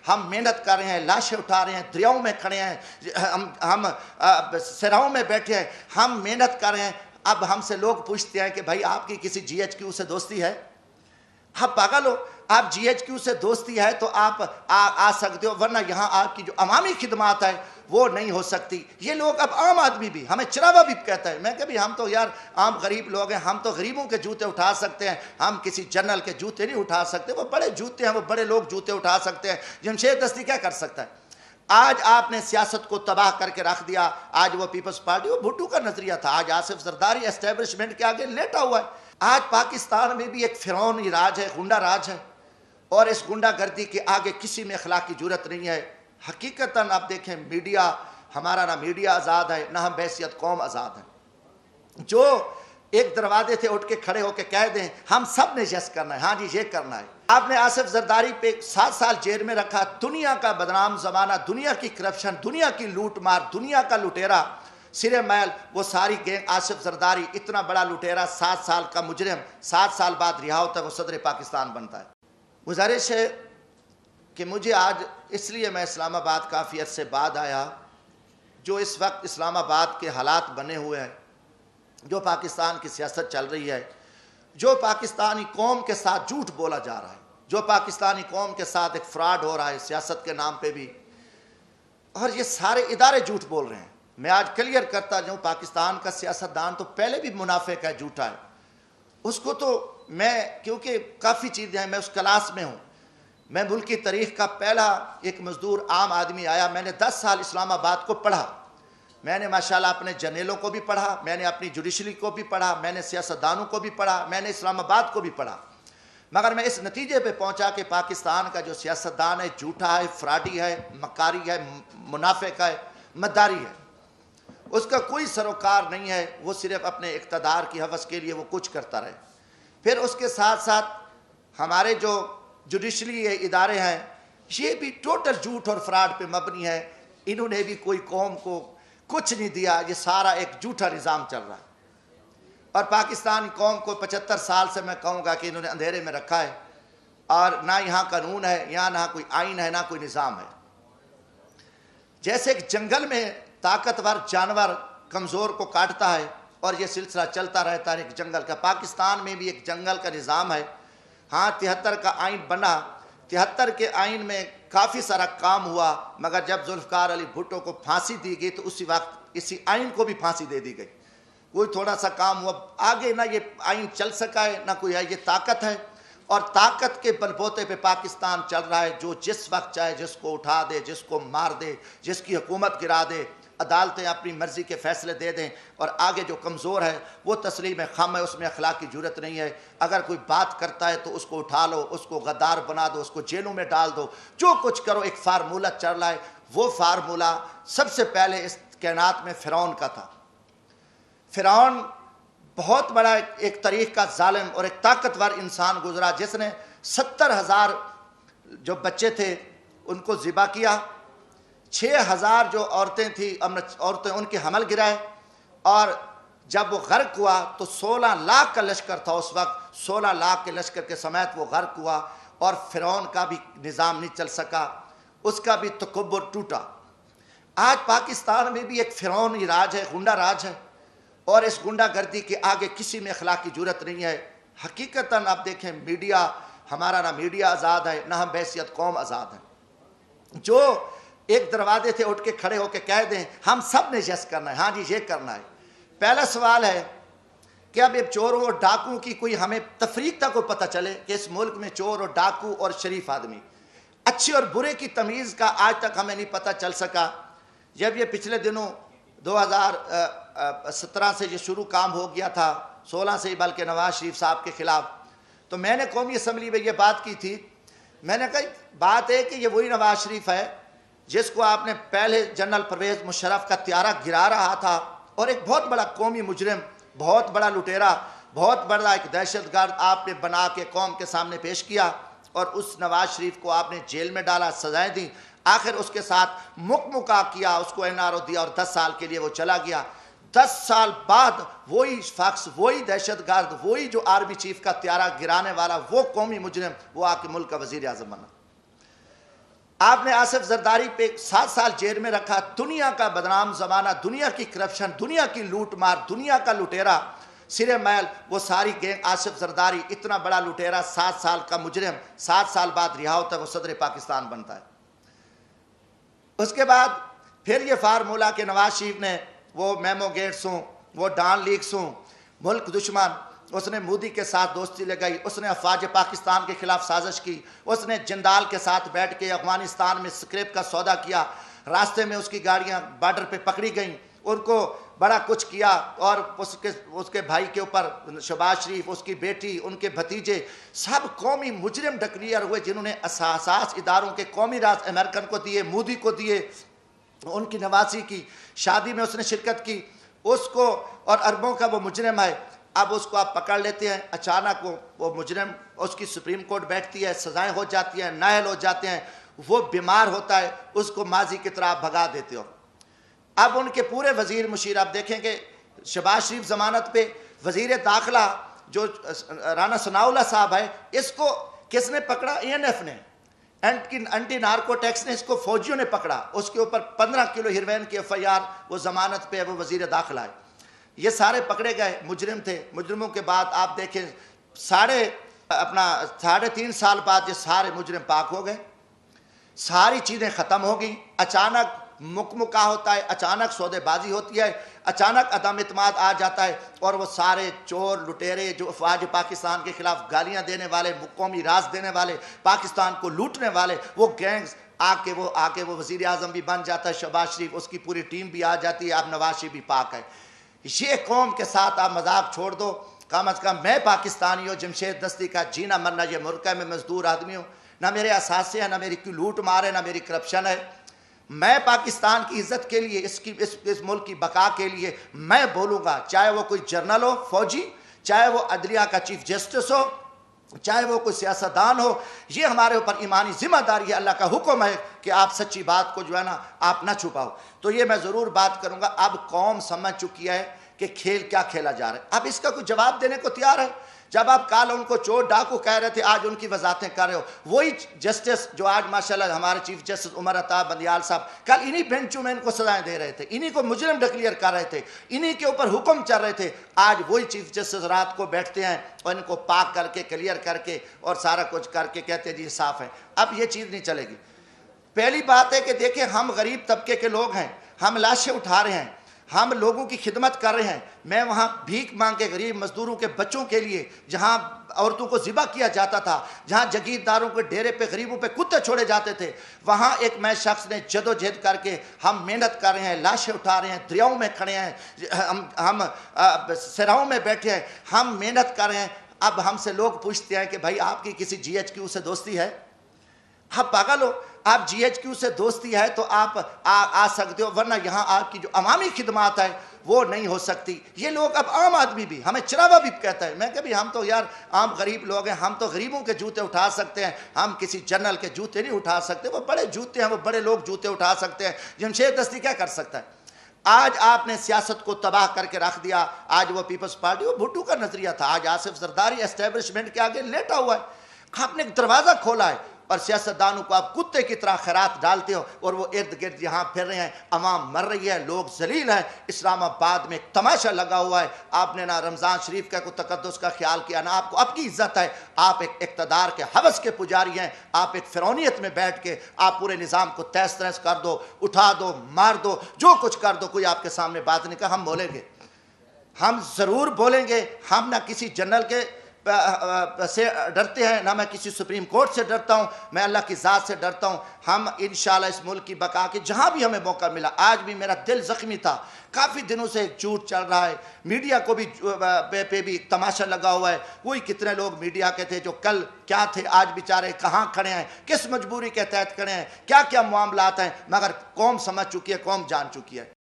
ہم محنت کر رہے ہیں، لاشیں اٹھا رہے ہیں، دریاؤں میں کھڑے ہیں، ہم صحراؤں میں بیٹھے ہیں، ہم محنت کر رہے ہیں. اب ہم سے لوگ پوچھتے ہیں کہ بھائی آپ کی کسی جی ایچ کیو سے دوستی ہے؟ آپ پاگل ہو؟ آپ جی ایچ کیو سے دوستی ہے تو آپ آ سکتے ہو، ورنہ یہاں آپ کی جو عوامی خدمات ہے وہ نہیں ہو سکتی. یہ لوگ اب عام آدمی بھی ہمیں چراوا بھی کہتا ہے. میں کہ ہم تو یار عام غریب لوگ ہیں، ہم تو غریبوں کے جوتے اٹھا سکتے ہیں، ہم کسی جنرل کے جوتے نہیں اٹھا سکتے. وہ بڑے جوتے ہیں، وہ بڑے لوگ جوتے اٹھا سکتے ہیں. جمشید دستی کیا کر سکتا ہے؟ آج آپ نے سیاست کو تباہ کر کے رکھ دیا. آج وہ پیپلز پارٹی، وہ بھٹو کا نظریہ تھا، آج آصف زرداری اسٹیبلشمنٹ کے آگے لیٹا ہوا ہے. آج پاکستان میں بھی ایک فرعونی راج ہے، غنڈہ راج ہے، اور اس غنڈہ گردی کے آگے کسی میں اخلاق کی جرت نہیں ہے. حقیقتاً آپ دیکھیں میڈیا، ہمارا نہ میڈیا آزاد ہے، نہ ہم بحیثیت قوم آزاد ہیں. جو ایک دروازے تھے اٹھ کے کھڑے ہو کے کہہ دیں ہم سب نے یس کرنا ہے، ہاں جی یہ کرنا ہے. آپ نے آصف زرداری پہ 7 سال جیل میں رکھا. دنیا کا بدنام زمانہ، دنیا کی کرپشن، دنیا کی لوٹ مار، دنیا کا لٹیرا سرے میل، وہ ساری گینگ. آصف زرداری اتنا بڑا لٹیرا، 7 سال کا مجرم 7 سال بعد رہا ہوتا ہے، وہ صدر پاکستان بنتا ہے. گزارش ہے کہ مجھے آج اس لیے میں اسلام آباد کافی عرصے بعد آیا، جو اس وقت اسلام آباد کے حالات بنے ہوئے ہیں، جو پاکستان کی سیاست چل رہی ہے، جو پاکستانی قوم کے ساتھ جھوٹ بولا جا رہا ہے، جو پاکستانی قوم کے ساتھ ایک فراڈ ہو رہا ہے سیاست کے نام پہ بھی، اور یہ سارے ادارے جھوٹ بول رہے ہیں. میں آج کلیئر کرتا جاؤں، پاکستان کا سیاستدان تو پہلے بھی منافق ہے، جھوٹا ہے. اس کو تو میں، کیونکہ کافی چیزیں ہیں، میں اس کلاس میں ہوں. میں ملک کی تاریخ کا پہلا ایک مزدور عام آدمی آیا. میں نے 10 سال اسلام آباد کو پڑھا. میں نے ماشاءاللہ اپنے جرنیلوں کو بھی پڑھا، میں نے اپنی جوڈیشری کو بھی پڑھا، میں نے سیاستدانوں کو بھی پڑھا، میں نے اسلام آباد کو بھی پڑھا. مگر میں اس نتیجے پہ پہنچا کہ پاکستان کا جو سیاستدان ہے جھوٹا ہے، فراڈی ہے، مکاری ہے، منافق ہے، مداری ہے. اس کا کوئی سروکار نہیں ہے، وہ صرف اپنے اقتدار کی حوث کے لیے وہ کچھ کرتا رہے. پھر اس کے ساتھ ساتھ ہمارے جو جوڈیشری ادارے ہیں یہ بھی ٹوٹل جھوٹ اور فراڈ پہ مبنی ہے. انہوں نے بھی کوئی قوم کو کچھ نہیں دیا، یہ سارا ایک جھوٹا نظام چل رہا ہے. اور پاکستانی قوم کو 75 سال سے میں کہوں گا کہ انہوں نے اندھیرے میں رکھا ہے، اور نہ یہاں قانون ہے، یہاں نہ کوئی آئین ہے، نہ کوئی نظام ہے. جیسے ایک جنگل میں طاقتور جانور کمزور کو کاٹتا ہے اور یہ سلسلہ چلتا رہتا ہے ایک جنگل کا، پاکستان میں بھی ایک جنگل کا نظام ہے. ہاں 73 کا آئین بنا، 73 کے آئین میں کافی سارا کام ہوا، مگر جب ذوالفقار علی بھٹو کو پھانسی دی گئی تو اسی وقت اسی آئین کو بھی پھانسی دے دی گئی. کوئی تھوڑا سا کام ہوا، آگے نہ یہ آئین چل سکا ہے نہ کوئی ہے. یہ طاقت ہے، اور طاقت کے بل بوتے پہ پاکستان چل رہا ہے. جو جس وقت چاہے جس کو اٹھا دے، جس کو مار دے، جس کی حکومت گرا دے. عدالتیں اپنی مرضی کے فیصلے دے دیں، اور آگے جو کمزور ہے وہ تسلیم خم ہے، اس میں اخلاق کی جرت نہیں ہے. اگر کوئی بات کرتا ہے تو اس کو اٹھا لو، اس کو غدار بنا دو، اس کو جیلوں میں ڈال دو، جو کچھ کرو. ایک فارمولہ چل رہا ہے. وہ فارمولہ سب سے پہلے اس کائنات میں فرعون کا تھا. فرعون بہت بڑا ایک تاریخ کا ظالم اور ایک طاقتور انسان گزرا، جس نے 70,000 جو بچے تھے ان کو ذبح کیا، 6,000 جو عورتیں تھیں عورتیں ان کے حمل گرائے، اور جب وہ غرق ہوا تو 16 لاکھ کا لشکر تھا اس وقت، 16 لاکھ کے لشکر کے سمیت وہ غرق ہوا، اور فرعون کا بھی نظام نہیں چل سکا، اس کا بھی تکبر ٹوٹا. آج پاکستان میں بھی ایک فرعونی راج ہے، غنڈہ راج ہے، اور اس غنڈہ گردی کے آگے کسی میں اخلاق کی جرت نہیں ہے. حقیقتاً آپ دیکھیں میڈیا، ہمارا نہ میڈیا آزاد ہے، نہ ہم بحیثیت قوم آزاد ہیں. جو ایک دروازے تھے اٹھ کے کھڑے ہو کے کہہ دیں ہم سب نے یس کرنا ہے، ہاں جی یہ کرنا ہے. پہلا سوال ہے کہ اب یہ چوروں اور ڈاکوں کی کوئی ہمیں تفریق تک کو پتہ چلے کہ اس ملک میں چور اور ڈاکو اور شریف آدمی، اچھے اور برے کی تمیز کا آج تک ہمیں نہیں پتہ چل سکا. جب یہ پچھلے دنوں 2017 سے یہ شروع کام ہو گیا تھا، 16 سے ہی بلکہ نواز شریف صاحب کے خلاف، تو میں نے قومی اسمبلی میں یہ بات کی تھی. میں نے کہا بات ہے کہ یہ وہی نواز شریف ہے جس کو آپ نے پہلے جنرل پرویز مشرف کا طیارہ گرا رہا تھا، اور ایک بہت بڑا قومی مجرم، بہت بڑا لٹیرا، بہت بڑا ایک دہشت گرد آپ نے بنا کے قوم کے سامنے پیش کیا، اور اس نواز شریف کو آپ نے جیل میں ڈالا، سزائیں دیں، آخر اس کے ساتھ مکمکا کیا، اس کو این آر او دیا، اور 10 سال کے لیے وہ چلا گیا. 10 سال بعد وہی شخص، وہی دہشت گرد، وہی جو آرمی چیف کا طیارہ گرانے والا، وہ قومی مجرم، وہ آ کے ملک کا وزیر اعظم بنا. آپ نے آصف زرداری پہ 7 سال جیل میں رکھا، دنیا کا بدنام زمانہ، دنیا کی کرپشن، دنیا کی لوٹ مار، دنیا کا لٹیرا سرے میل، وہ ساری گینگ آصف زرداری اتنا بڑا لٹیرا، 7 سال کا مجرم 7 سال بعد رہا ہوتا ہے، وہ صدر پاکستان بنتا ہے۔ اس کے بعد پھر یہ فارمولا کہ نواز شریف نے وہ میمو گیٹس ہوں، وہ ڈان لیکس ہوں، ملک دشمن، اس نے مودی کے ساتھ دوستی لگائی، اس نے افواج پاکستان کے خلاف سازش کی، اس نے جندال کے ساتھ بیٹھ کے افغانستان میں سکریپ کا سودا کیا، راستے میں اس کی گاڑیاں بارڈر پہ پکڑی گئیں، ان کو بڑا کچھ کیا، اور اس کے بھائی کے اوپر شہباز شریف، اس کی بیٹی، ان کے بھتیجے، سب قومی مجرم ڈکلیئر ہوئے، جنہوں نے اساس اداروں کے قومی راز امریکن کو دیے، مودی کو دیے، ان کی نواسی کی شادی میں اس نے شرکت کی، اس کو اور اربوں کا وہ مجرم ہے۔ اب اس کو آپ پکڑ لیتے ہیں، اچانک وہ مجرم، اس کی سپریم کورٹ بیٹھتی ہے، سزائیں ہو جاتی ہیں، نااہل ہو جاتے ہیں، وہ بیمار ہوتا ہے، اس کو ماضی کی طرح بھگا دیتے ہو۔ اب ان کے پورے وزیر مشیر آپ دیکھیں گے، شہباز شریف ضمانت پہ، وزیر داخلہ جو رانا ثناء اللہ صاحب ہے، اس کو کس نے پکڑا؟ ANF نے، اینٹی نارکو ٹیکس نے اس کو فوجیوں نے پکڑا، اس کے اوپر 15 کلو ہیروین کی FIR، وہ ضمانت پہ ہے، وہ وزیر داخلہ ہے۔ یہ سارے پکڑے گئے، مجرم تھے، مجرموں کے بعد آپ دیکھیں 3.5 سال بعد یہ سارے مجرم پاک ہو گئے، ساری چیزیں ختم ہو گئیں، اچانک مکمکا ہوتا ہے، اچانک سودے بازی ہوتی ہے، اچانک عدم اعتماد آ جاتا ہے، اور وہ سارے چور لٹیرے جو افواج پاکستان کے خلاف گالیاں دینے والے، قومی راز دینے والے، پاکستان کو لوٹنے والے، وہ گینگز آ کے وہ وزیر اعظم بھی بن جاتا ہے شہباز شریف، اس کی پوری ٹیم بھی آ جاتی ہے، اب نواز شریف بھی پاک ہے۔ یہ قوم کے ساتھ آپ مذاق چھوڑ دو، کم از کم میں پاکستانی ہوں، جمشید دستی کا جینا مرنا یہ ملک ہے، میں مزدور آدمی ہوں، نہ میرے اثاثے ہیں، نہ میری کوئی لوٹ مار ہے، نہ میری کرپشن ہے۔ میں پاکستان کی عزت کے لیے، اس ملک کی بقا کے لیے میں بولوں گا، چاہے وہ کوئی جرنل ہو، فوجی، چاہے وہ عدلیہ کا چیف جسٹس ہو، چاہے وہ کوئی سیاستدان ہو، یہ ہمارے اوپر ایمانی ذمہ داری ہے، اللہ کا حکم ہے کہ آپ سچی بات کو جو ہے نا آپ نہ چھپاؤ۔ تو یہ میں ضرور بات کروں گا، اب قوم سمجھ چکی ہے کہ کھیل کیا کھیلا جا رہا ہے، اب اس کا کوئی جواب دینے کو تیار ہے۔ جب آپ کال ان کو چور ڈاکو کہہ رہے تھے، آج ان کی وضاحتیں کر رہے ہو، وہی جسٹس جو آج ماشاءاللہ ہمارے چیف جسٹس عمر عطا بندیال صاحب کل انہی بینچوں میں ان کو سزائیں دے رہے تھے، انہی کو مجرم ڈکلیئر کر رہے تھے، انہی کے اوپر حکم چل رہے تھے، آج وہی چیف جسٹس رات کو بیٹھتے ہیں اور ان کو پاک کر کے کلیئر کر کے اور سارا کچھ کر کے کہتے ہیں جی صاف ہے۔ اب یہ چیز نہیں چلے گی۔ پہلی بات ہے کہ دیکھیں ہم غریب طبقے کے لوگ ہیں، ہم لاشیں اٹھا رہے ہیں، ہم لوگوں کی خدمت کر رہے ہیں۔ میں وہاں بھیک مانگ کے غریب مزدوروں کے بچوں کے لیے، جہاں عورتوں کو ذبح کیا جاتا تھا، جہاں جگیرداروں کے ڈیرے پہ غریبوں پہ کتے چھوڑے جاتے تھے، وہاں ایک میں شخص نے جدوجہد کر کے ہم محنت کر رہے ہیں، لاشیں اٹھا رہے ہیں، دریاؤں میں کھڑے ہیں، ہم صحراؤں میں بیٹھے ہیں، ہم محنت کر رہے ہیں۔ اب ہم سے لوگ پوچھتے ہیں کہ بھائی آپ کی کسی GHQ سے دوستی ہے؟ آپ پاگل ہو؟ آپ GHQ سے دوستی ہے تو آپ آ سکتے ہو، ورنہ یہاں آپ کی جو عوامی خدمات ہے وہ نہیں ہو سکتی۔ یہ لوگ اب عام آدمی بھی ہمیں چراوا بھی کہتا ہے، میں کہ بھی ہم تو یار عام غریب لوگ ہیں، ہم تو غریبوں کے جوتے اٹھا سکتے ہیں، ہم کسی جنرل کے جوتے نہیں اٹھا سکتے، وہ بڑے جوتے ہیں، وہ بڑے لوگ جوتے اٹھا سکتے ہیں، جمشید دستی کیا کر سکتا ہے؟ آج آپ نے سیاست کو تباہ کر کے رکھ دیا۔ آج وہ پیپلز پارٹی، وہ بھٹو کا نظریہ تھا، آج آصف زرداری اسٹیبلشمنٹ کے آگے لیٹا ہوا ہے۔ آپ نے ایک دروازہ کھولا ہے اور سیاستدانوں کو آپ کتے کی طرح خیرات ڈالتے ہو، اور وہ ارد گرد یہاں پھر رہے ہیں، عوام مر رہی ہے، لوگ ذلیل ہیں۔ اسلام آباد میں ایک تماشا لگا ہوا ہے، آپ نے نہ رمضان شریف کا کوئی تقدس کا خیال کیا، نہ آپ کو اب کی عزت ہے۔ آپ ایک اقتدار کے ہوس کے پجاری ہیں، آپ ایک فرعونیت میں بیٹھ کے آپ پورے نظام کو تہس نہس کر دو، اٹھا دو، مار دو، جو کچھ کر دو، کوئی آپ کے سامنے بات نہیں کہا۔ ہم بولیں گے، ہم ضرور بولیں گے، ہم نہ کسی جنرل کے سے ڈرتے ہیں، نہ میں کسی سپریم کورٹ سے ڈرتا ہوں، میں اللہ کی ذات سے ڈرتا ہوں۔ ہم انشاءاللہ اس ملک کی بقا کے جہاں بھی ہمیں موقع ملا، آج بھی میرا دل زخمی تھا، کافی دنوں سے ایک جھوٹ چل رہا ہے، میڈیا کو بھی پہ بھی ایک تماشا لگا ہوا ہے۔ وہی کتنے لوگ میڈیا کے تھے جو کل کیا تھے، آج بیچارے کہاں کھڑے ہیں، کس مجبوری کے تحت کھڑے ہیں، کیا کیا معاملات ہیں، مگر قوم سمجھ چکی ہے، قوم جان چکی ہے۔